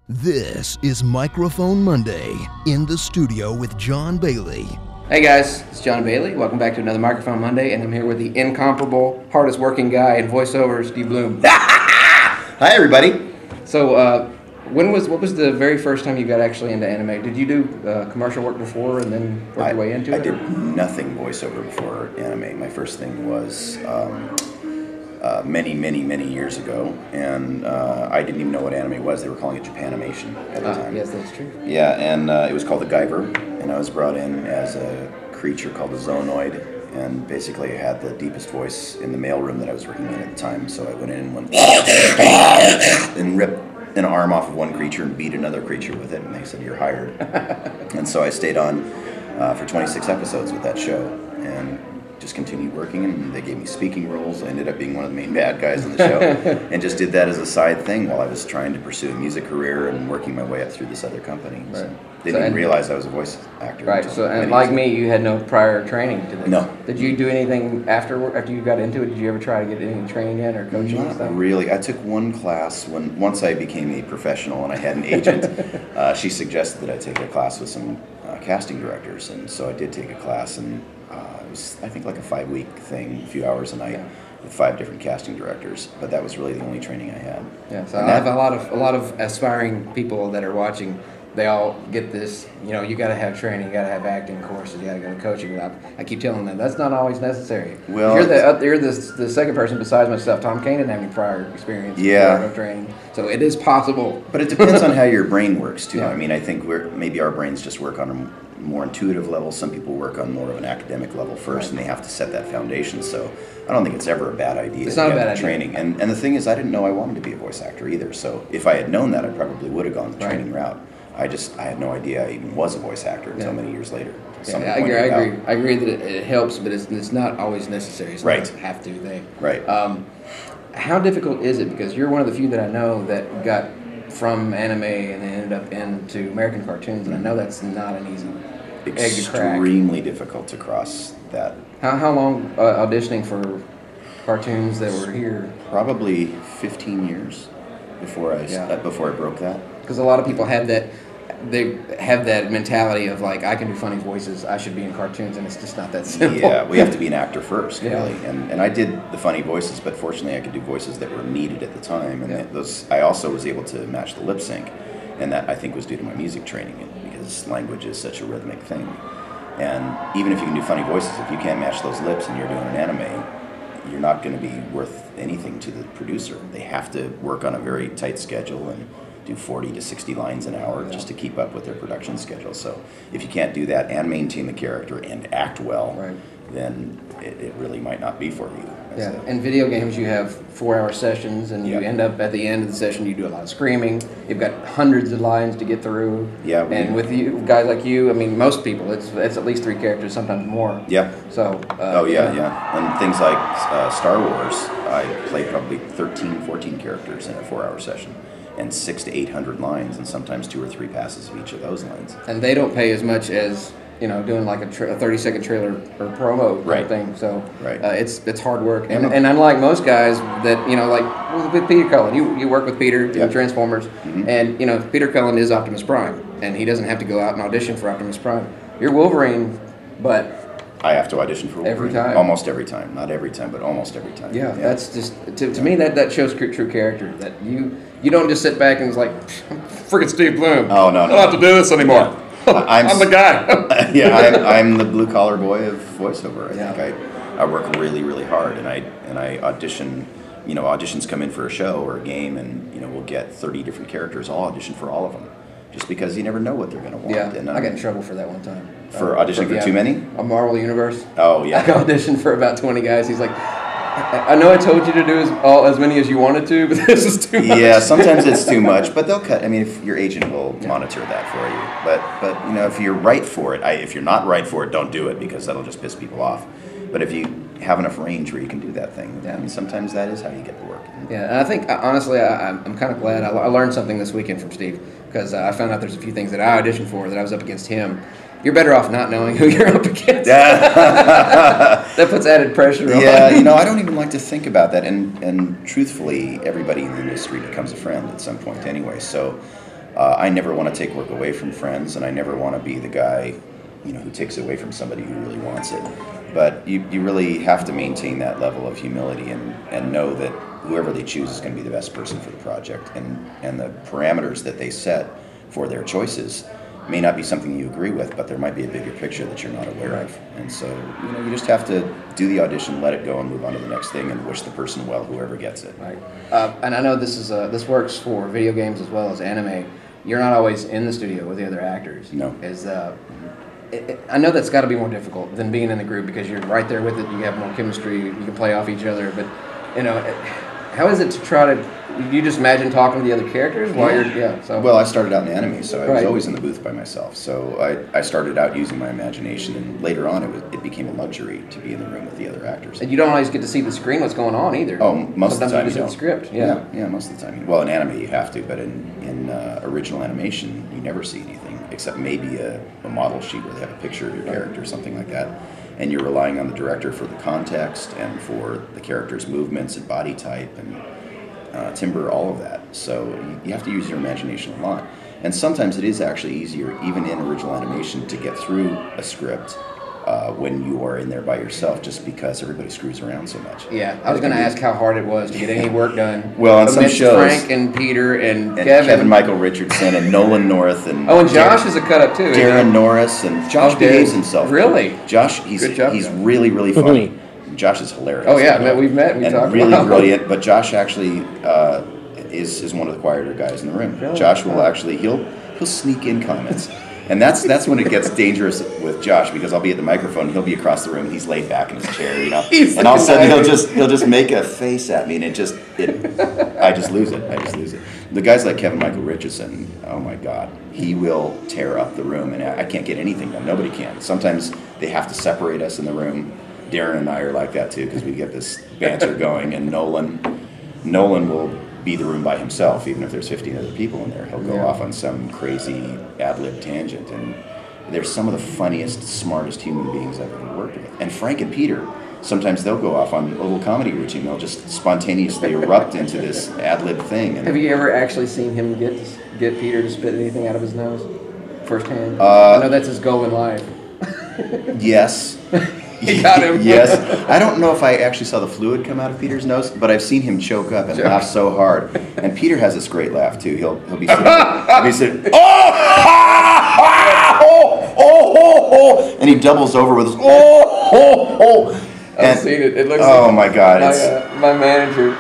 This is Microphone Monday in the studio with John Bailey. Hey guys, it's John Bailey. Welcome back to another Microphone Monday, and I'm here with the incomparable, hardest working guy in voiceover, Steve Blum. Hi everybody. So, what was the very first time you got actually into anime? Did you do commercial work before and then work your way into it? I did nothing voiceover before anime. My first thing was many years ago, and I didn't even know what anime was. They were calling it Japanimation at the time. Yes, that's true. Yeah, and it was called the Guyver, and I was brought in as a creature called a zoonoid, and basically I had the deepest voice in the mailroom that I was working in at the time, so I went in and went and ripped an arm off of one creature and beat another creature with it, and they said, "You're hired." And so I stayed on for 26 episodes with that show, and just continued working, and they gave me speaking roles. I ended up being one of the main bad guys in the show, and just did that as a side thing while I was trying to pursue a music career and working my way up through this other company. Right. So they didn't realize I was a voice actor. Right. So, and like me, you had no prior training to this. No. Did you do anything after you got into it? Did you ever try to get any training in or coaching and stuff? Not really. I took one class once I became a professional and I had an agent. She suggested that I take a class with some casting directors, and so I did take a class, and it was, I think, like a 5-week thing, a few hours a night with 5 different casting directors. But that was really the only training I had. Yeah. So I have a lot of aspiring people that are watching. They all get this, you got to have training, you got to have acting courses, you got to go to coaching. I keep telling them that's not always necessary. Well, you're the second person besides myself. Tom Kane didn't have any prior experience. No training, so it is possible. But it depends on how your brain works too. Yeah. I mean, I think maybe our brains just work on a more intuitive level. Some people work on more of an academic level first, and they have to set that foundation. So I don't think it's ever a bad idea. It's not a bad idea. Training, and the thing is, I didn't know I wanted to be a voice actor either. So if I had known that, I probably would have gone the training route. I had no idea I even was a voice actor until many years later. I agree that it helps, but it's not always necessary. It's not a have-to thing. Right. How difficult is it? Because you're one of the few that I know that got from anime and then ended up into American cartoons, and I know that's not an easy egg to crack. Extremely difficult to cross that. How long auditioning for cartoons that were here? Probably 15 years before I broke that. Because a lot of people have that. They have that mentality of like, I can do funny voices, I should be in cartoons, and it's just not that simple. Yeah, we have to be an actor first, really. And I did the funny voices, but fortunately I could do voices that were needed at the time. And those, I also was able to match the lip sync, and that I think was due to my music training, because language is such a rhythmic thing. And even if you can do funny voices, if you can't match those lips and you're doing an anime, you're not going to be worth anything to the producer. They have to work on a very tight schedule and do 40 to 60 lines an hour just to keep up with their production schedule. So if you can't do that and maintain the character and act well, then it really might not be for you. Yeah. In video games, you have 4-hour sessions, and you end up at the end of the session, you do a lot of screaming. You've got hundreds of lines to get through. Yeah. And with you guys like you, I mean, most people, it's at least 3 characters, sometimes more. Yeah. So. Yeah. And things like Star Wars, I played probably 13, 14 characters in a 4-hour session, and 600 to 800 lines, and sometimes 2 or 3 passes of each of those lines. And they don't pay as much as doing like a 30-second trailer or promo type thing. So it's hard work. And unlike most guys that like with Peter Cullen, you work with Peter in Transformers, and Peter Cullen is Optimus Prime, and he doesn't have to go out and audition for Optimus Prime. You're Wolverine, but I have to audition for Wolverine. Every time? Almost every time. Not every time, but almost every time. Yeah. That's just, to me, that shows true character. That you don't just sit back and it's like, I'm freaking Steve Blum. Oh, no. I don't have to do this anymore. I'm the guy. Yeah, I'm the blue-collar boy of voiceover. I think I work really, really hard, and I audition. Auditions come in for a show or a game, and we'll get 30 different characters. I'll audition for all of them, just because you never know what they're going to want. Yeah, and I got in trouble for that one time. For auditioning for too many? A Marvel Universe. Oh, yeah. I auditioned for about 20 guys. He's like, I know I told you to do as many as you wanted to, but this is too much. Yeah, sometimes it's too much, but they'll cut. I mean, if your agent will monitor that for you. But if you're right for it, if you're not right for it, don't do it, because that'll just piss people off. But if you have enough range where you can do that thing, I mean, sometimes that is how you get the work. Yeah, and I think, honestly, I'm kind of glad I learned something this weekend from Steve, because I found out there's a few things that I auditioned for that I was up against him. You're better off not knowing who you're up against. That puts added pressure on. Yeah, I don't even like to think about that. And truthfully, everybody in the industry becomes a friend at some point anyway. So I never want to take work away from friends, and I never want to be the guy, who takes it away from somebody who really wants it. But you really have to maintain that level of humility and know that whoever they choose is going to be the best person for the project, and the parameters that they set for their choices may not be something you agree with, but there might be a bigger picture that you're not aware of. And so, you just have to do the audition, let it go, and move on to the next thing, and wish the person well, whoever gets it. Right. And I know this works for video games as well as anime. You're not always in the studio with the other actors. No. I know that's got to be more difficult than being in the group because you're right there with it. You have more chemistry. You can play off each other. But how is it to try to? You just imagine talking to the other characters while you're So. Well, I started out in anime, so I was always in the booth by myself. So I started out using my imagination, and later on it became a luxury to be in the room with the other actors. And you don't always get to see the screen what's going on either. Oh, most Sometimes of the time you just don't. see the script. Yeah, most of the time. Well, in anime you have to, but in original animation you never see anything except maybe a model sheet where they have a picture of your character or something like that. And you're relying on the director for the context and for the character's movements and body type and timbre, all of that. So you have to use your imagination a lot. And sometimes it is actually easier, even in original animation, to get through a script when you are in there by yourself, just because everybody screws around so much. Yeah, I was going to ask how hard it was to get any work done. Well, on some shows, Frank and Peter and Kevin Michael Richardson and Nolan North and and Josh is a cut up too. Darren Norris, and Josh behaves himself. Really? Josh, he's really, really funny. Josh is hilarious. Oh yeah, we've met. We talked really about brilliant. But Josh actually is one of the quieter guys in the room. Really? Josh will actually he'll sneak in comments. And that's when it gets dangerous with Josh, because I'll be at the microphone, he'll be across the room, and he's laid back in his chair, and all of a sudden he'll just make a face at me, and I just lose it. The guys like Kevin Michael Richardson, oh my God, he will tear up the room, and I can't get anything done. Nobody can. Sometimes they have to separate us in the room. Darren and I are like that too, because we get this banter going, and Nolan will be the room by himself, even if there's 15 other people in there. He'll go off on some crazy ad-lib tangent, and they're some of the funniest, smartest human beings I've ever worked with. And Frank and Peter, sometimes they'll go off on a little comedy routine. They'll just spontaneously erupt into this ad-lib thing. And have you ever actually seen him get Peter to spit anything out of his nose firsthand? I know that's his goal in life. Yes. You got him. Yes. I don't know if I actually saw the fluid come out of Peter's nose, but I've seen him choke up and laugh so hard. And Peter has this great laugh too. He'll be sitting, and he doubles over with this, I've seen it. It looks my God. My manager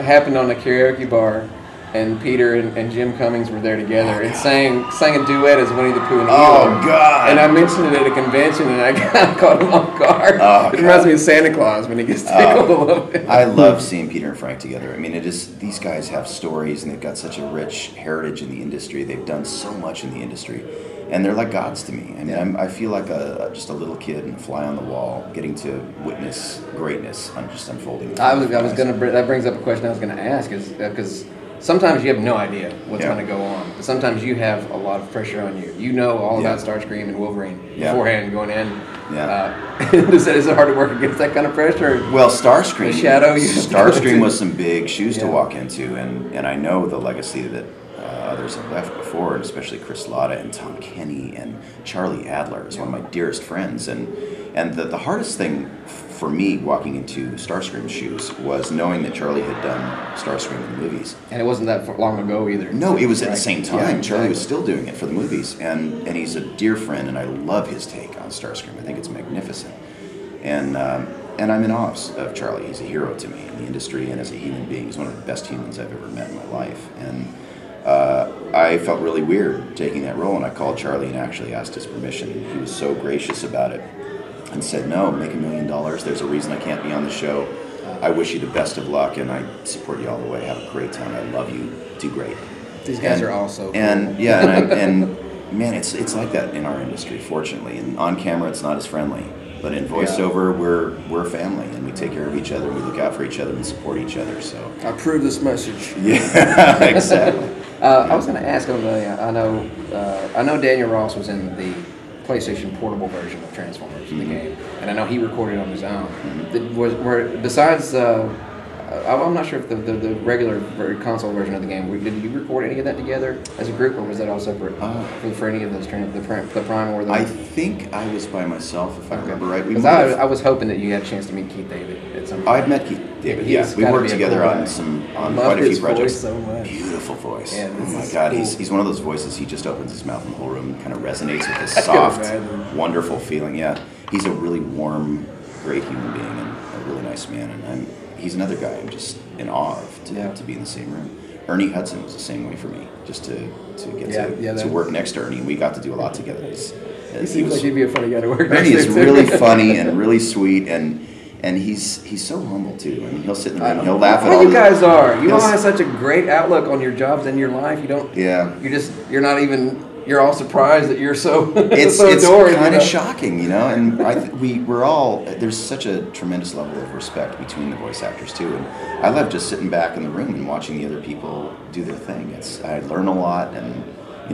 happened on a karaoke bar, and Peter and Jim Cummings were there together and sang a duet as Winnie the Pooh and Eeyore. Oh, God. And I mentioned it at a convention, and I caught him off guard. Oh, it reminds me of Santa Claus when he gets tickled a little bit. I love seeing Peter and Frank together. I mean, these guys have stories, and they've got such a rich heritage in the industry. They've done so much in the industry, and they're like gods to me. I mean, I feel like just a little kid and a fly on the wall, getting to witness greatness just unfolding. That brings up a question I was going to ask, is because sometimes you have no idea what's going to go on. But sometimes you have a lot of pressure on you. You know all about Starscream and Wolverine beforehand going in. Is it hard to work against that kind of pressure? Well, Starscream. The shadow. Starscream was some big shoes to walk into, and I know the legacy that others have left before, and especially Chris Latta and Tom Kenny and Charlie Adler is one of my dearest friends. And the hardest thing for me walking into Starscream's shoes was knowing that Charlie had done Starscream in the movies. And it wasn't that long ago either. No, it was at the same time. Charlie was still doing it for the movies, and he's a dear friend, and I love his take on Starscream. I think it's magnificent. And I'm in awe of Charlie. He's a hero to me in the industry and as a human being. He's one of the best humans I've ever met in my life. And I felt really weird taking that role, and I called Charlie and actually asked his permission. And he was so gracious about it and said, no, make $1 million. There's a reason I can't be on the show. I wish you the best of luck, and I support you all the way. Have a great time. I love you. Do great. These guys are also cool. And man, it's like that in our industry, fortunately. And on camera, it's not as friendly. But in voiceover, we're family, and we take care of each other, and we look out for each other and support each other. So I approve this message. Yeah, exactly. I was going to ask him. I know Daniel Ross was in the PlayStation portable version of Transformers in the game, and I know he recorded on his own. Besides I'm not sure if the regular console version of the game, did you record any of that together as a group, or was that all separate for any of those the Prime or the... I think I was by myself, if I remember right. Because I was hoping that you had a chance to meet Keith David at some point. I've met Keith David, yeah. We worked together on quite a few projects. So much. Beautiful voice. Yeah, oh my God, he's one of those voices, he just opens his mouth and the whole room kind of resonates with this soft, wonderful feeling. Yeah, he's a really warm, great human being and a really nice man, and he's another guy I'm just in awe of to be in the same room. Ernie Hudson was the same way for me, just to get to work next to Ernie, and we got to do a lot together. He seems like he'd be a funny guy to work Ernie is really funny and really sweet, and he's so humble too. I mean, he'll sit in the room and he'll laugh at all. You guys are. You all have such a great outlook on your jobs and your life. You don't. Yeah. You're not even. You're all surprised that you're so. It's adored, kind of shocking, you know. And we're all, there's such a tremendous level of respect between the voice actors too. And I love just sitting back in the room and watching the other people do their thing. I learn a lot, and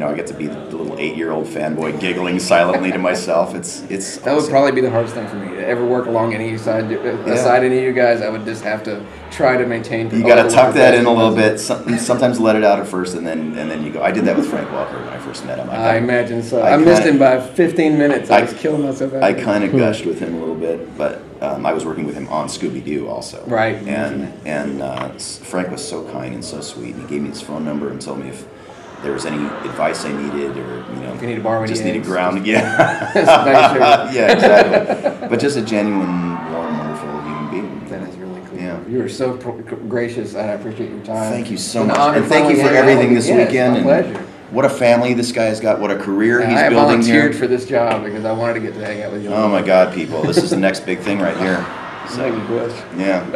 I get to be the little 8-year-old fanboy giggling silently to myself. It's that awesome. Would probably be the hardest thing for me to ever work along any side. Aside any of you guys, I would just have to try to maintain. You got to tuck that in a little bit. Sometimes let it out at first, and then you go. I did that with Frank Welker when I first met him. I imagine so. I missed him by 15 minutes. I was killing myself. I kind of gushed with him a little bit, but I was working with him on Scooby-Doo also. Right. And Frank was so kind and so sweet. He gave me his phone number and told me if there was any advice I needed, or if you need to borrow just any needed ground, yeah, yeah, exactly. But just a genuine, warm, wonderful human being. That is really cool. Yeah, you are so gracious, and I appreciate your time. Thank you so much, and thank you for everything this weekend. It's my pleasure. What a family this guy's got! What a career he's building here. I volunteered for this job because I wanted to get to hang out with you. Oh my God, people! This is the next big thing right here. So, yeah.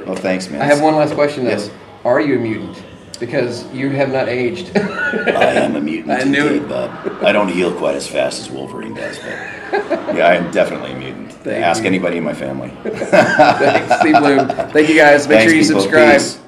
Well, thanks, man. I have one last question though. Yes. Are you a mutant? Because you have not aged. I am a mutant. I knew it. But I don't heal quite as fast as Wolverine does, but yeah, I am definitely a mutant. Ask anybody in my family. Thanks, Steve Blum. Thank you guys. Make sure you subscribe. Peace.